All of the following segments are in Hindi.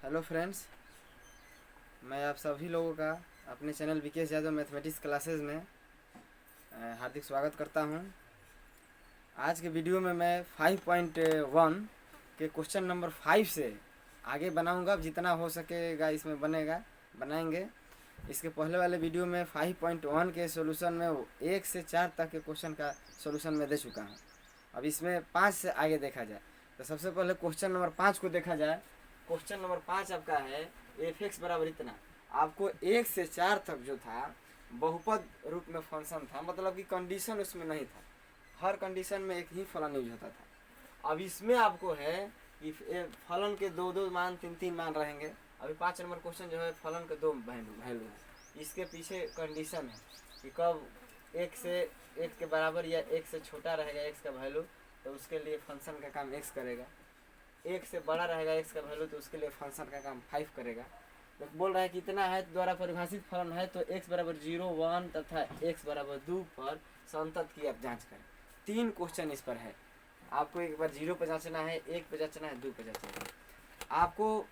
हेलो फ्रेंड्स, मैं आप सभी लोगों का अपने channel Vikesh Yadav mathematics classes में हार्दिक स्वागत करता हूं। आज के वीडियो में मैं 5.1 के क्वेश्चन नंबर 5 से आगे बनाऊंगा। जितना हो सकेगा इसमें बनाएंगे। इसके पहले वाले वीडियो में 5.1 के सॉल्यूशन में 1 से 4 तक के क्वेश्चन का सॉल्यूशन मैं दे चुका हूं। अब इसमें 5 से आगे देखा जाए तो सबसे पहले क्वेश्चन नंबर 5 को देखा जाए। क्वेश्चन नंबर 5 आपका है एफ एक्स बराबर इतना। आपको 1 से 4 तक जो था बहुपद रूप में फंक्शन था, मतलब कि कंडीशन उसमें नहीं था। हर कंडीशन में एक ही फलन यूज होता था। अब इसमें आपको है कि फलन के दो दो मान तीन तीन मान रहेंगे। अभी 5 नंबर क्वेश्चन जो है फलन के दो वैल्यू है। इसके पीछे कंडीशन है कि कब एक से एक के बराबर या एक से छोटा रहेगा एक्स का वैल्यू तो उसके लिए फंक्शन का काम एक्स करेगा। एक से बड़ा रहेगा एक्स का वैल्यू तो उसके लिए फंक्शन का काम 5 करेगा। तो बोल रहा है कि इतना है द्वारा परिभाषित फलन है तो x बराबर 0, 1 तथा x बराबर 2 पर संतत की आप जांच करें। 3 क्वेश्चन इस पर है। आपको एक बार 0 पर जांचना है, 1 पर जांचना है, 2 पर जांचना है। आपको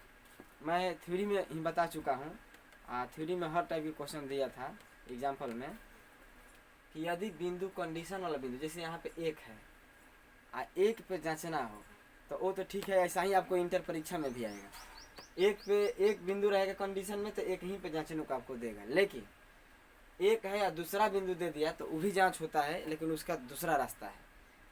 मैं थ्योरी में ही बता चुका हूँ। थ्योरी में हर टाइप की क्वेश्चन दिया था एग्जाम्पल में कि यदि बिंदु कंडीशन वाला बिंदु जैसे यहाँ पे 1 है, 1 पे जांचना हो तो वो तो ठीक है। ऐसा ही आपको इंटर परीक्षा में भी आएगा। एक पे एक बिंदु रहेगा कंडीशन में तो एक ही पे जांचने को आपको देगा। लेकिन एक है या दूसरा बिंदु दे दिया तो वो भी जांच होता है, लेकिन उसका दूसरा रास्ता है।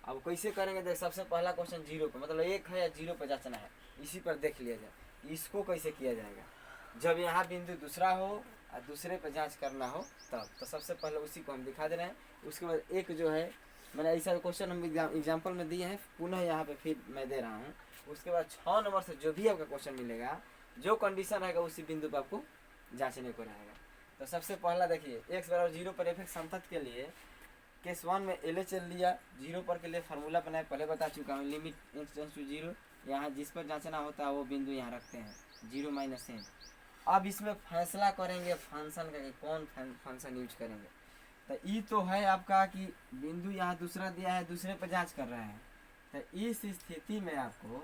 अब कैसे करेंगे देख, सबसे पहला क्वेश्चन 0 पे, मतलब 1 है या 0 पे जांचना है, इसी पर देख लिया जाए। इसको कैसे किया जाएगा, जब यहाँ बिंदु दूसरा हो और दूसरे पे जाँच करना हो तब। तो सबसे पहले उसी को हम दिखा दे रहे हैं। उसके बाद एक जो है मैंने ऐसा क्वेश्चन हम एग्जाम्पल में दिए हैं, पुनः यहाँ पे फिर मैं दे रहा हूँ। उसके बाद 6 नंबर से जो भी आपका क्वेश्चन मिलेगा, जो कंडीशन रहेगा उसी बिंदु पर आपको जांचने को रहेगा। तो सबसे पहला देखिए, x बराबर 0 पर एफ एक्स संतत के लिए केस 1 में एल चल लिया। 0 पर के लिए फार्मूला बनाए, पहले बता चुका हूँ। लिमिट x टेंड्स टू 0, यहाँ जिस पर जांचना होता है वो बिंदु यहाँ रखते हैं 0 माइनस n। अब इसमें फैसला करेंगे फंक्शन का कि कौन फंक्शन यूज करेंगे। तो ई तो है आपका कि बिंदु यहाँ दूसरा दिया है, दूसरे पर जांच कर रहे हैं। तो इस स्थिति में आपको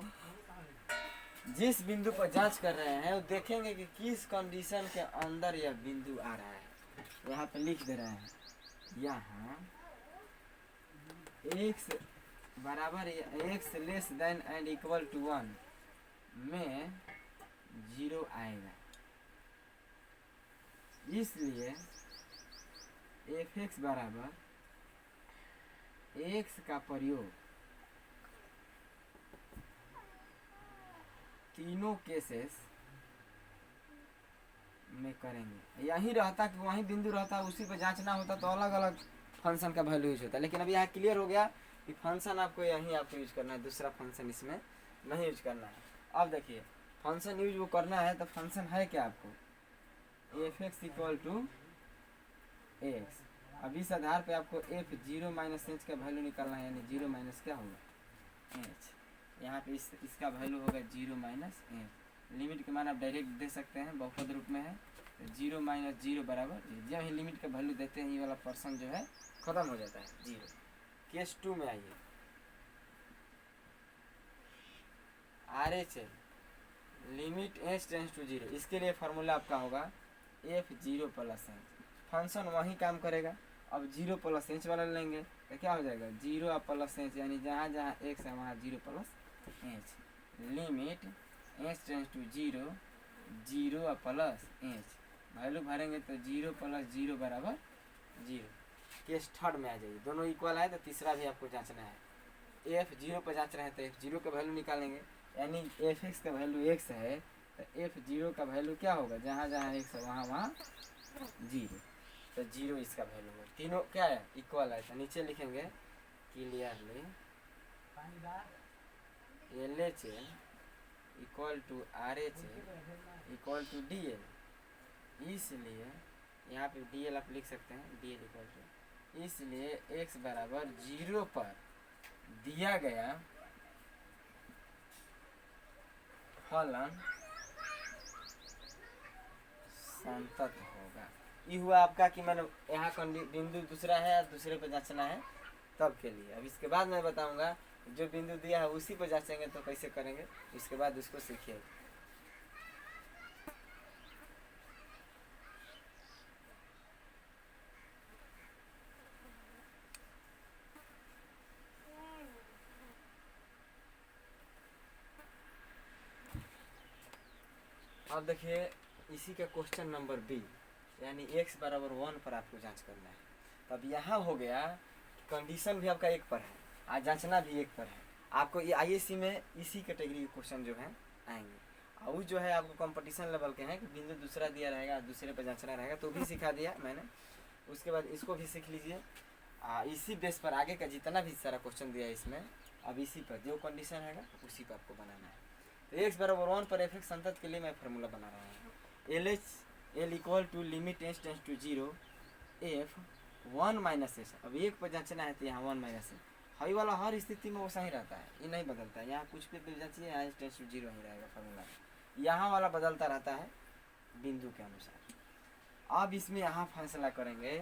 जिस बिंदु पर जांच कर रहे हैं वो देखेंगे कि किस कंडीशन के अंदर यह बिंदु आ रहा है। यहाँ पे लिख दे रहे हैं, यहाँ x बराबर x less than and equal to 1 में 0 आएगा। इसलिए एफ एक्स बराबर x का प्रयोग तीनों केसेस में करेंगे। यही रहता कि वहीं बिंदु रहता, उसी पर जांचना होता तो अलग अलग फंक्शन का वैल्यू यूज होता। लेकिन अब यहाँ क्लियर हो गया कि फंक्शन आपको यहीं आपको यूज करना है, दूसरा फंक्शन इसमें नहीं यूज करना है। अब देखिए फंक्शन यूज वो करना है तो फंक्शन है क्या आपको, f x equal to x. अब इस आधार पे आपको एफ 0 माइनस एच का वैल्यू निकालना है, यानी 0 माइनस क्या होगा एच। यहाँ पे इसका वैल्यू होगा 0 माइनस एच। लिमिट के मान आप डायरेक्ट दे सकते हैं, बहुपद रूप में है। तो 0 माइनस 0 बराबर, जब ही लिमिट का वैल्यू देते हैं ये वाला पर्सन जो है खत्म हो जाता है 0। केस 2 में आइए, R H limit h tends to 0। इसके लिए फार्मूला आपका होगा एफ 0 प्लस एच। फंक्शन वहीं काम करेगा। अब 0 प्लस एच वाला लेंगे तो क्या हो जाएगा 0 और प्लस एच, यानी जहाँ जहाँ एक्स है वहाँ 0 plus h. Limit h tends to 0, 0 और प्लस एच वैल्यू भरेंगे तो 0 प्लस 0 बराबर 0। केस 3 में आ जाइए, दोनों इक्वल है तो तीसरा भी आपको जांचना है। एफ 0 पर जांच रहे हैं तो एफ 0 का वैल्यू निकालेंगे, यानी एफ एक्स का वैल्यू एक्स है तो एफ 0 का वैल्यू क्या होगा, जहाँ जहाँ एक्स है वहाँ वहाँ 0। तो 0 इसका वैल्यू है। तीनों क्या है इक्वल है। तो नीचे लिखेंगे clearly L H L equal to R H L equal to D L. इसलिए यहाँ पे डी एल आप लिख सकते हैं, डी एल इक्वल टू, इसलिए x बराबर 0 पर दिया गया फलन संतत होगा। ये हुआ आपका कि मैंने यहाँ बिंदु दूसरा है, दूसरे पे जांचना है तब के लिए। अब इसके बाद मैं बताऊंगा जो बिंदु दिया है उसी पर जांचेंगे तो कैसे करेंगे, इसके बाद उसको सीखिए। अब देखिए इसी का क्वेश्चन नंबर बी, यानी x बराबर 1 पर आपको जांच करना है। तब यहाँ हो गया कंडीशन भी आपका 1 पर है, आज जांचना भी 1 पर है। आपको ये IAC में इसी कैटेगरी के क्वेश्चन जो हैं आएंगे। और जो है आपको कंपटीशन लेवल के हैं कि बिंदु दूसरा दिया रहेगा, दूसरे पर जांचना रहेगा, तो भी सिखा दिया मैंने। उसके बाद इसको भी सीख लीजिए। इसी बेस पर आगे का जितना भी सारा क्वेश्चन दिया है इसमें, अब इसी पर जो कंडीशन रहेगा उसी पर आपको बनाना है। तो x बराबर 1 पर f संतत के लिए मैं फार्मूला बना रहा हूँ। L equal to limit h tends to 0 f 1 minus s. अब 1 पर जांचना है तो यहाँ 1 माइनस है, हाई वाला हर स्थिति में वो सही रहता है, ये नहीं बदलता है। यहाँ कुछ भी जांचिए, यहाँ h टेंस टू 0 ही रहेगा फार्मूला। यहाँ वाला बदलता रहता है बिंदु के अनुसार। अब इसमें यहाँ फैसला करेंगे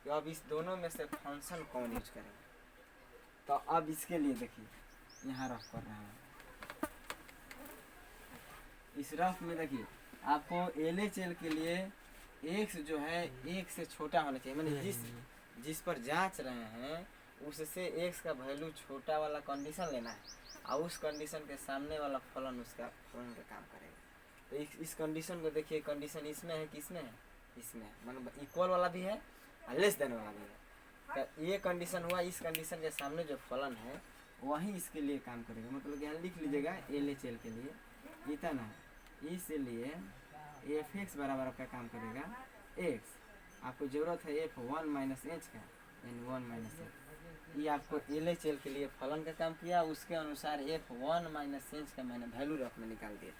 कि अब इस दोनों में से फंक्शन कौन यूज करेंगे। तो अब इसके लिए देखिए यहाँ रफ कर रहा हूँ। इस रफ में देखिए आपको LHL के लिए x जो है 1 से छोटा होना चाहिए, मैंने जिस पर जांच रहे हैं उससे x का वैल्यू छोटा वाला कंडीशन लेना है, और उस कंडीशन के सामने वाला फलन उसका फलन का काम करेगा। तो इस कंडीशन को देखिए, कंडीशन इसमें है, किसमें है, इसमें है, मतलब इक्वल वाला भी है और लेस देन वाला भी है। तो ये कंडीशन हुआ, इस कंडीशन के सामने जो फलन है वही इसके लिए काम करेगा। मतलब यहाँ लिख लीजिएगा LHL के लिए इतना, इसलिए f(x) बराबर आपका काम करेगा x। आपको ज़रूरत है f1 माइनस h का, यानी 1 माइनस h। ये आपको LHL के लिए फलन का काम किया, उसके अनुसार f1 माइनस h का मैंने वैल्यू रफ में निकाल दिया।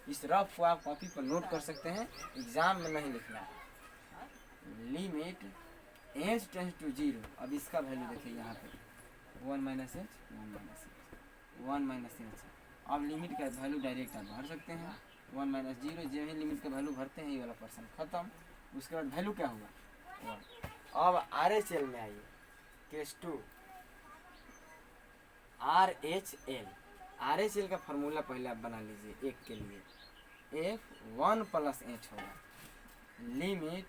इस रफ को आप कॉपी पर नोट कर सकते हैं, एग्जाम में नहीं लिखना है। लिमिट h टेंस टू 0, अब इसका वैल्यू देखिए यहाँ पे 1 माइनस h 1 माइनस h। अब लिमिट का वैल्यू डायरेक्ट आप भर सकते हैं 1 माइनस 0, जो ही लिमिट का वैल्यू भरते हैं ये वाला पर्सन खत्म। उसके बाद वैल्यू क्या होगा 1। अब RHL में आइए, केस 2 RHL का फार्मूला पहले आप बना लीजिए। 1 के लिए f1 प्लस h होगा, लिमिट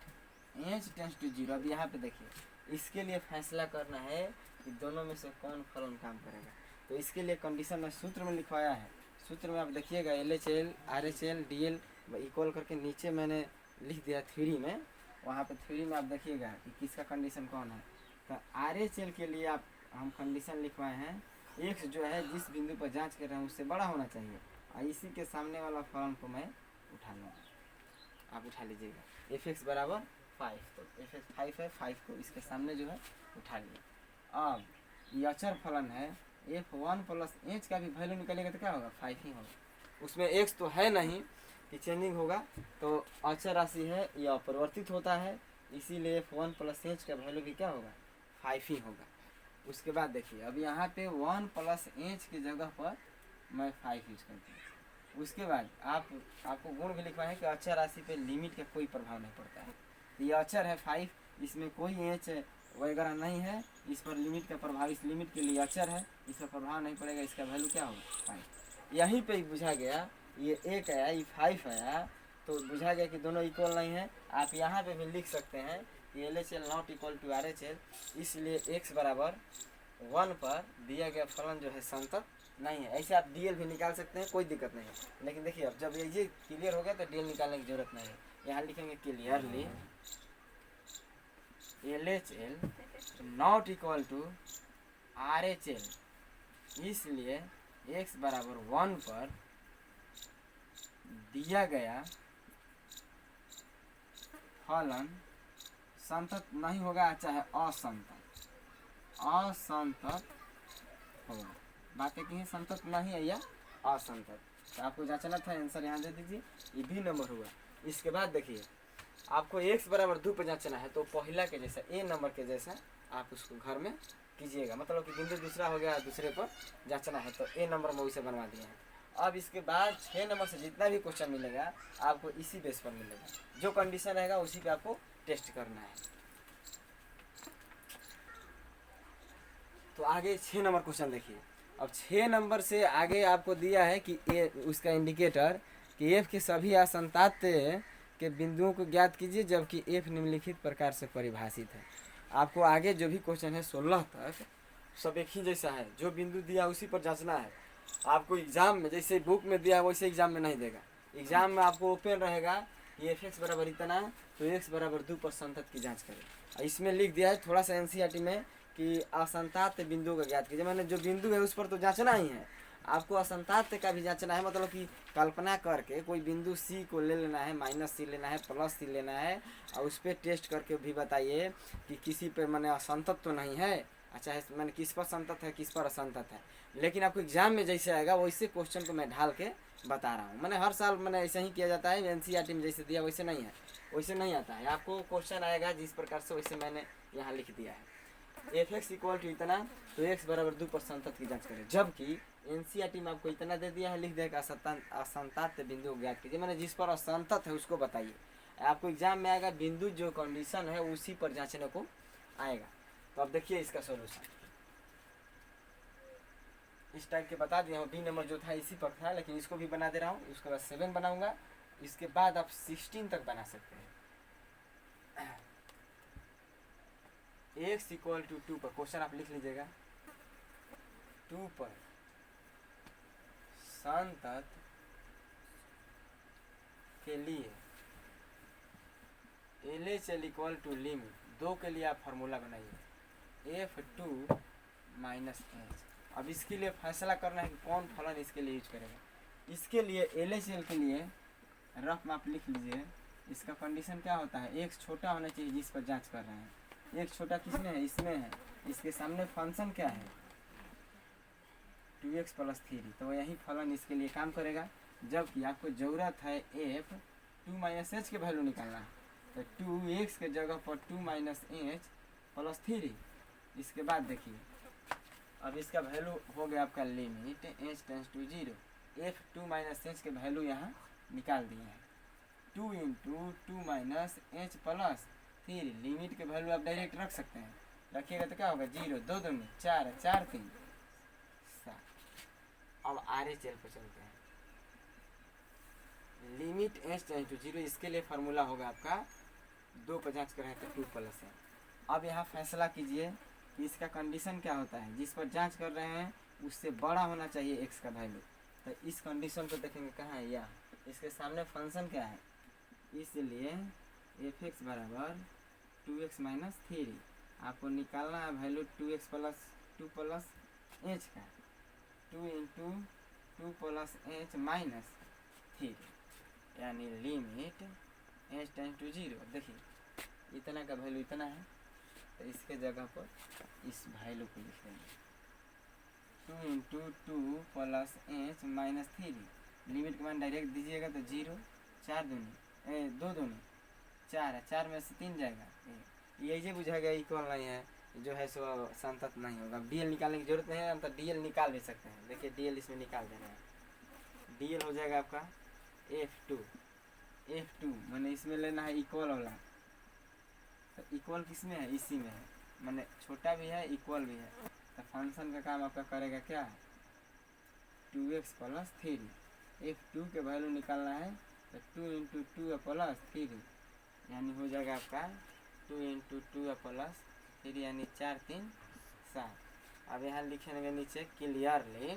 h टेंस टू 0। अब यहाँ पे देखिए इसके लिए फैसला करना है कि दोनों में से कौन फलन काम करेगा। तो इसके लिए कंडीशन में सूत्र में लिखवाया है, सूत्र में आप देखिएगा LHL RHL DL इक्वल करके नीचे मैंने लिख दिया थ्योरी में, वहाँ पे थ्योरी में आप देखिएगा कि किसका कंडीशन कौन है। तो RHL के लिए आप हम कंडीशन लिखवाए हैं x जो है जिस बिंदु पर जांच कर रहे हैं उससे बड़ा होना चाहिए, और इसी के सामने वाला फलन को मैं उठा लूँगा, आप उठा लीजिएगा। f(x) बराबर 5, तो f(x) 5 है, 5 को इसके सामने जो है उठा लिया। अब ये अचर फलन है, f1 प्लस h का भी वैल्यू निकलेगा तो क्या होगा 5 ही होगा। उसमें x तो है नहीं कि चेंजिंग होगा, तो अचर राशि है यह अपरिवर्तित होता है, इसीलिए f1 प्लस h का वैल्यू भी क्या होगा 5 ही होगा। उसके बाद देखिए अब यहाँ पे 1 प्लस h की जगह पर मैं 5 यूज करती हूँ। उसके बाद आपको गुण भी लिखवा है कि अचर राशि पे लिमिट का कोई प्रभाव नहीं पड़ता है। ये अचर है 5, इसमें कोई h वगैरह नहीं है, इस पर लिमिट का प्रभाव, इस लिमिट के लिए अचर है, इस पर प्रभाव नहीं पड़ेगा, इसका वैल्यू क्या होगा 5। यहीं पे बुझा गया, ये 1 आया, ये 5 आया, तो बुझा गया कि दोनों इक्वल नहीं है। आप यहाँ पे भी लिख सकते हैं कि LHL not equal to RHL, इसलिए x बराबर 1 पर दिया गया फलन जो है संतत नहीं है। ऐसे आप DL भी निकाल सकते हैं, कोई दिक्कत नहीं है। लेकिन देखिए अब जब ये क्लियर हो गया तो DL निकालने की जरूरत नहीं है। यहाँ लिखेंगे clearly LHL not equal to RHL, इसलिए x बराबर 1 पर दिया गया फलन संतत नहीं होगा, चाहे असंतत होगा। बातें कहीं संतत नहीं है या असंतत, तो आपको जांचना था, आंसर यहाँ दे दीजिए, ये भी नंबर हुआ। इसके बाद देखिए आपको x बराबर 2 पर जांचना है, तो पहला के जैसा a नंबर के जैसा आप उसको घर में कीजिएगा, मतलब कि बिंदु दूसरा हो गया, दूसरे पर जांचना है तो a नंबर में वैसे बनवा दिए हैं। अब इसके बाद 6 नंबर से जितना भी क्वेश्चन मिलेगा आपको इसी बेस पर मिलेगा, जो कंडीशन रहेगा उसी पे आपको टेस्ट करना है। तो आगे 6 नंबर क्वेश्चन देखिए। अब 6 नंबर से आगे आपको दिया है कि उसका इंडिकेटर कि f के सभी असंतात्य के बिंदुओं को ज्ञात कीजिए, जबकि f निम्नलिखित प्रकार से परिभाषित है। आपको आगे जो भी क्वेश्चन है 16 तक सब एक ही जैसा है, जो बिंदु दिया उसी पर जांचना है। आपको एग्जाम में जैसे बुक में दिया है वैसे एग्जाम में नहीं देगा, एग्जाम में आपको ओपन रहेगा कि एफ एक्स बराबर इतना तो एक्स बराबर 2 पर संतत की जांच करें। और इसमें लिख दिया है थोड़ा सा एनसीईआरटी में कि असंतात बिंदु का ज्ञात कीजिए, मैंने जो बिंदु है उस पर तो जांचना ही है, आपको असंतात का भी जांचना है। मतलब कि कल्पना करके कोई बिंदु सी को ले लेना है, माइनस सी लेना है, प्लस सी लेना है, और उस पर टेस्ट करके भी बताइए कि किसी पर मैंने असंतत तो नहीं है, अच्छा है मैंने किस पर संतत है किस पर असंतत है। लेकिन आपको एग्जाम में जैसे आएगा वैसे क्वेश्चन को मैं ढाल के बता रहा हूँ। मैंने हर साल मैंने ऐसे ही किया जाता है, एनसीईआरटी में जैसे दिया वैसे नहीं है, वैसे नहीं आता है। आपको क्वेश्चन आएगा जिस प्रकार से वैसे मैंने यहाँ लिख दिया है। एफ एक्स इक्वल टू इतना तो एक्स बराबर 2 पर संतत की जांच करें, जबकि एनसीईआरटी में आपको इतना दे दिया है, लिख देगा असंतात बिंदु ज्ञात कीजिए, मैंने जिस पर असंतत है उसको बताइए। आपको एग्जाम में आएगा बिंदु जो कंडीशन है उसी पर जांचने को आएगा। तो अब देखिए इसका सोल्यूशन इस टाइप के बता दिया हूँ। बी नंबर जो था इसी पर था, लेकिन इसको भी बना दे रहा हूँ। उसके बाद 7 बनाऊंगा, इसके बाद आप 16 तक बना सकते हैं। एक्स इक्वल टू 2 पर क्वेश्चन आप लिख लीजिएगा, 2 पर संतत के लिए L H L equal to limit 2 के लिए आप फार्मूला बनाइए F2 माइनस एच। अब इसके लिए फैसला करना है कि कौन फलन इसके लिए यूज करेगा। इसके लिए एल एच एल के लिए रफ माप लिख लीजिए। इसका कंडीशन क्या होता है, एक छोटा होना चाहिए जिस पर जांच कर रहे हैं। एक छोटा किसमें है, इसमें है। इसके सामने फंक्शन क्या है 2x प्लस 3, तो यही फलन इसके लिए काम करेगा। जबकि आपको ज़रूरत है F2 माइनस एच के वैल्यू निकालना है, तो 2x के जगह पर 2 माइनस एच प्लस 3। इसके बाद देखिए अब इसका वैल्यू हो गया आपका limit h tends to 0। F2 minus h के वैल्यू यहाँ निकाल दिए हैं, 2 into 2 minus h plus 3। Limit के वैल्यू आप डायरेक्ट रख सकते हैं, रखिएगा तो क्या होगा 0 2 2 4 4 3 7। अब आर एच एल पर चलते हैं। लिमिट एच टेंस टू 0, इसके लिए फार्मूला होगा आपका 2 पर जांच कर रहे हैं तो 2 प्लस है। अब यहाँ फैसला कीजिए कि इसका कंडीशन क्या होता है, जिस पर जांच कर रहे हैं उससे बड़ा होना चाहिए एक्स का वैल्यू। तो इस कंडीशन को देखेंगे कहाँ है, यह इसके सामने फंक्शन क्या है, इसलिए एफ एक्स बराबर 2x माइनस 3। आपको निकालना है value 2x plus 2 plus H का, 2 इंटू 2 प्लस एच माइनस 3, यानी लिमिट एच टेंस टू 0। देखिए इतना का वैल्यू इतना है, तो इसके जगह पर इस वैल्यू को लिख देंगे 2 into 2 plus H minus 3। Limit का मान डायरेक्ट दीजिएगा तो 0 4 दूनी 2 दूनी 4 है, 4 में से 3 जाएगा, ये बुझाएगा इक्वल नहीं है, जो है सो संतत नहीं होगा। डीएल निकालने की जरूरत नहीं है, हम तो डीएल निकाल भी सकते हैं। देखिए डीएल इसमें निकाल देना है, डीएल हो जाएगा आपका F2 मैंने इसमें लेना है इक्वल वाला, तो इक्वल किस में है, इसी में है, मैंने छोटा भी है इक्वल भी है। तो फंक्शन का काम आपका करेगा क्या, 2x प्लस 3। F2 के वैल्यू निकालना है तो 2 इंटू 2 प्लस 3, यानी हो जाएगा आपका 2 इंटू 2 प्लस 3, यानी 4 3 7। अब यहाँ लिखेंगे नीचे clearly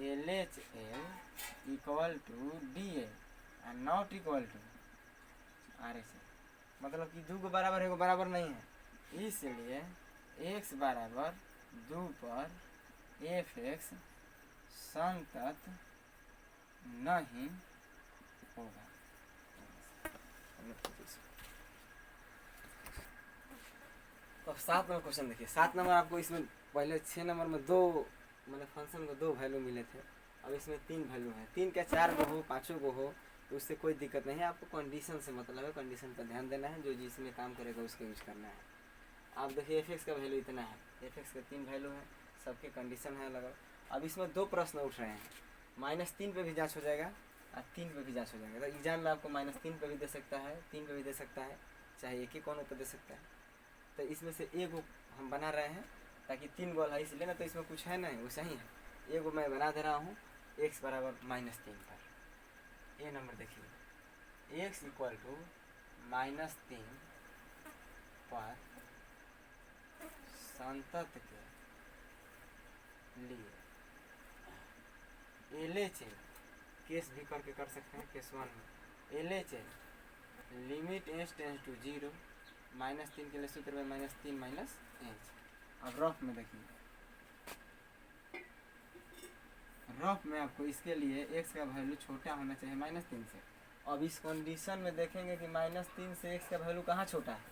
L H L equal to D L not equal to R H L. मतलब कि 2 को बराबर है, को बराबर नहीं है, इसलिए x बराबर 2 पर एफ एक्स संतत नहीं होगा। अब 7 नंबर क्वेश्चन देखिए। 7 नंबर आपको इसमें पहले 6 नंबर में 2 मैंने फंक्शन को 2 वैल्यू मिले थे, अब इसमें 3 वैल्यू है। 3 का 4 को हो 5 को हो तो उससे कोई दिक्कत नहीं है, आपको कंडीशन से मतलब है, कंडीशन पर ध्यान देना है, जो जिसमें काम करेगा उसका यूज करना है। आप देखिए एफ एक्स का वैल्यू इतना है, एफ एक्स का 3 वैल्यू है, सबके कंडीशन है अलग। अब इसमें 2 प्रश्न उठ रहे हैं, -3 पे भी जांच हो जाएगा और 3 पे भी जांच हो जाएगा। तो एग्जाम में आपको -3 पे भी दे सकता है, 3 पे भी दे सकता है, चाहे एक ही कोनों पर दे सकता है। तो इसमें से एक हम बना रहे हैं ताकि 3 गोल है इसलिए ना, तो इसमें कुछ है नहीं, वैसा ही है। एक मैं बना दे रहा हूँ x बराबर -3 पर। ये नंबर देखिए x इक्वल टू -3 पर संतत के लिए एल एच एल केस भी करके कर सकते हैं। केस 1 में LHL limit h tends to 0 -3 के लिए सूत्र में -3 -h। अब रफ में देखिए, रफ में आपको इसके लिए x का वैल्यू छोटा होना चाहिए -3 से। अब इस कंडीशन में देखेंगे कि -3 से x का वैल्यू कहाँ छोटा है।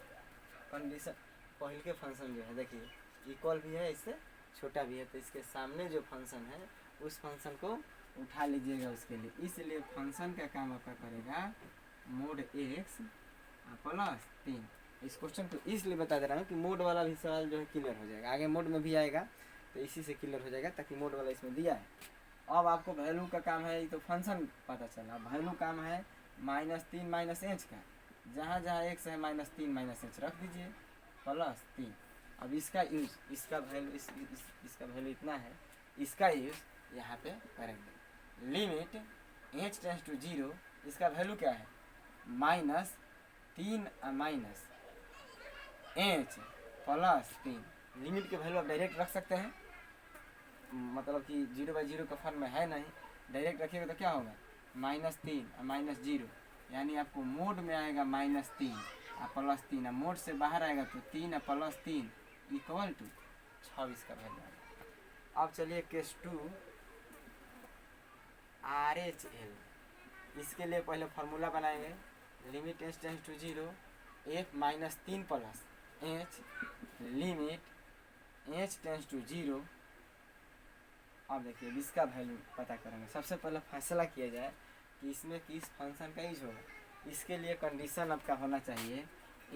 कंडीशन पहले के फंक्शन जो है देखिए इक्वल भी है, इससे छोटा भी है, तो इसके सामने जो फंक्शन है उस फंक्शन को उठा लीजिएगा उसके लिए। इसलिए फंक्शन का काम आपका करेगा मोड x प्लस 3। इस क्वेश्चन को इसलिए बता दे रहा हूँ कि मोड वाला भी सवाल जो है क्लियर हो जाएगा, आगे मोड में भी आएगा तो इसी से क्लियर हो जाएगा, ताकि मोड वाला इसमें दिया है। अब आपको वैल्यू का काम है, ये तो फंक्शन पता चला, वैल्यू काम है -3 -h का, जहाँ जहाँ x है -3 -h रख दीजिए प्लस 3। अब इसका यूज, इसका वैल्यू इसका वैल्यू इतना है, इसका यूज यहाँ पे करेंगे। लिमिट h टेंस टू 0, इसका वैल्यू क्या है -3 -h प्लस 3। लिमिट के वैल्यू आप डायरेक्ट रख सकते हैं, मतलब कि 0/0 का फॉर्म में है नहीं, डायरेक्ट रखिएगा तो क्या होगा -3 -0, यानी आपको मोड में आएगा -3 प्लस 3, मोड से बाहर आएगा तो 3 प्लस 3 इक्वल टू 26 का वैल्यू आएगा। अब चलिए केस 2 RHL, इसके लिए पहले फार्मूला बनाएंगे। Limit h tends to 0 f -3 plus h limit h tends to 0। अब देखिए इसका वैल्यू पता करेंगे। सबसे पहले फैसला किया जाए कि इसमें किस फंक्शन का यूज होगा। इसके लिए कंडीशन आपका होना चाहिए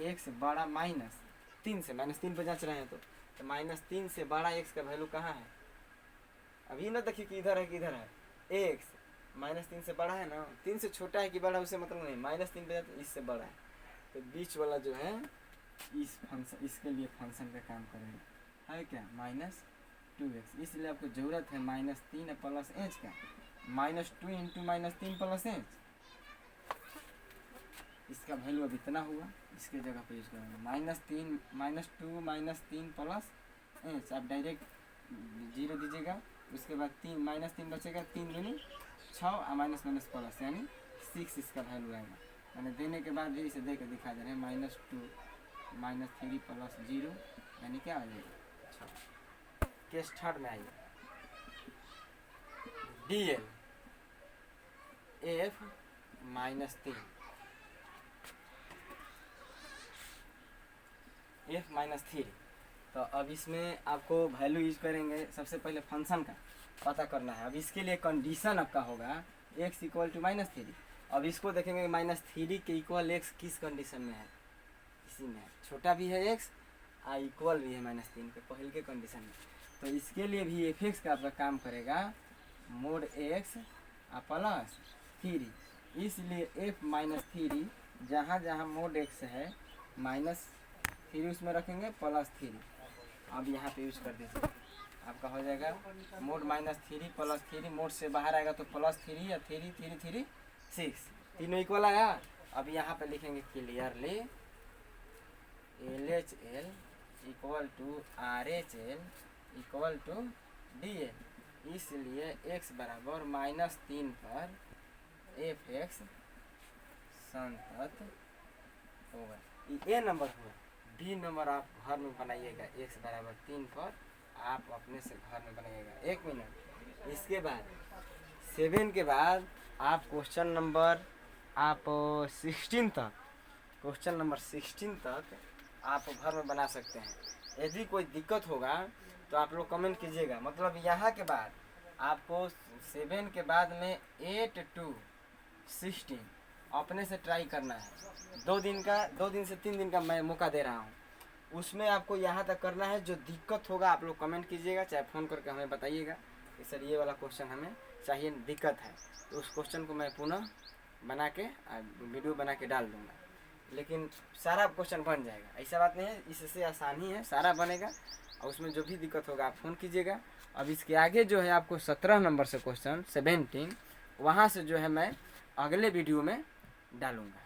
x बड़ा -3 से, -3 पर जांच रहे हैं तो -3 से बड़ा x का वैल्यू कहाँ है। अभी ना देखिए कि इधर है कि इधर है, x -3 से बड़ा है ना, 3 से छोटा है कि बड़ा है उसे मतलब नहीं, -3 पे जाते इससे बड़ा है, तो बीच वाला जो है इस फंक्शन, इसके लिए फंक्शन का काम करेगा, है क्या -2x। इसलिए आपको जरूरत है -3 प्लस h का, -2 इंटू -3 प्लस h। इसका वैल्यू अब इतना हुआ, इसके जगह पे यूज करेंगे -2 -3 प्लस h। आप डायरेक्ट 0 दीजिएगा, उसके बाद 3 बचेगा, 3 दूनी 6 और माइनस प्लस यानी 6 इसका वैल्यू आएगा। मैंने देने के बाद भी इसे दे के दिखा दे रहे हैं -2 -3 प्लस 0 यानी क्या आ जाएगा 6। केस 3 में आइए, DL F -3 F -3। तो अब इसमें आपको वैल्यू यूज करेंगे, सबसे पहले फंक्शन का पता करना है। अब इसके लिए कंडीशन आपका होगा x इक्वल टू -3। अब इसको देखेंगे -3 के इक्वल x किस कंडीशन में है, इसी में है, छोटा भी है x और इक्वल भी है -3 के पहले के कंडीशन में। तो इसके लिए भी f का आपका काम करेगा मोड x प्लस 3। इसलिए f -3 जहाँ जहाँ मोड x है -3 उसमें रखेंगे प्लस 3। अब यहाँ पे यूज कर दीजिए, आपका हो जाएगा मोड -3 प्लस 3, मोड से बाहर आएगा तो +3 या 3 3 3 6, तीनों इक्वल आया। अब यहाँ पे लिखेंगे clearly LHL equal to RHL equal to DL। इसलिए x बराबर -3 पर fx संतत होगा। ये नंबर हुआ। बी नंबर आप घर में बनाइएगा, x बराबर 3 पर आप अपने से घर में बनाइएगा। 1 मिनट। इसके बाद 7 के बाद आप क्वेश्चन नंबर 16 तक, क्वेश्चन नंबर 16 तक आप घर में बना सकते हैं। यदि कोई दिक्कत होगा तो आप लोग कमेंट कीजिएगा। मतलब यहाँ के बाद आपको 7 के बाद में 8 to 16 अपने से ट्राई करना है। 2 दिन से 3 दिन का मैं मौका दे रहा हूँ, उसमें आपको यहाँ तक करना है। जो दिक्कत होगा आप लोग कमेंट कीजिएगा, चाहे फ़ोन करके हमें बताइएगा कि सर ये वाला क्वेश्चन हमें चाहिए, दिक्कत है, तो उस क्वेश्चन को मैं पुनः बना के वीडियो बना के डाल दूँगा। लेकिन सारा क्वेश्चन बन जाएगा, ऐसा बात नहीं है, इससे आसान ही है, सारा बनेगा। और उसमें जो भी दिक्कत होगा आप फ़ोन कीजिएगा। अब इसके आगे जो है आपको 17 नंबर से क्वेश्चन 17 वहाँ से जो है मैं अगले वीडियो में डालूँगा।